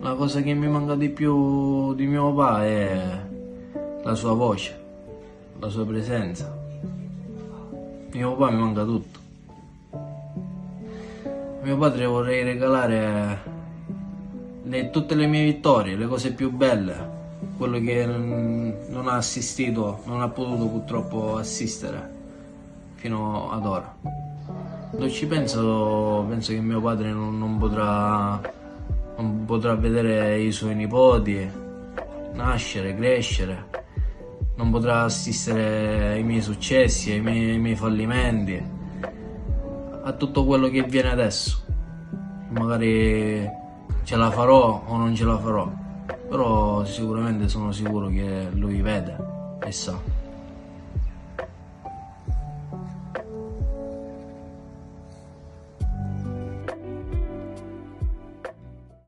La cosa che mi manca di più di mio papà è la sua voce, la sua presenza. Mio papà mi manca tutto. A mio padre vorrei regalare tutte le mie vittorie, le cose più belle, quello che non ha assistito, non ha potuto purtroppo assistere fino ad ora. Non ci penso che mio padre non potrà vedere i suoi nipoti nascere, crescere, non potrà assistere ai miei successi, ai miei fallimenti, a tutto quello che viene adesso. Magari ce la farò o non ce la farò, però sicuramente sono sicuro che lui vede e sa.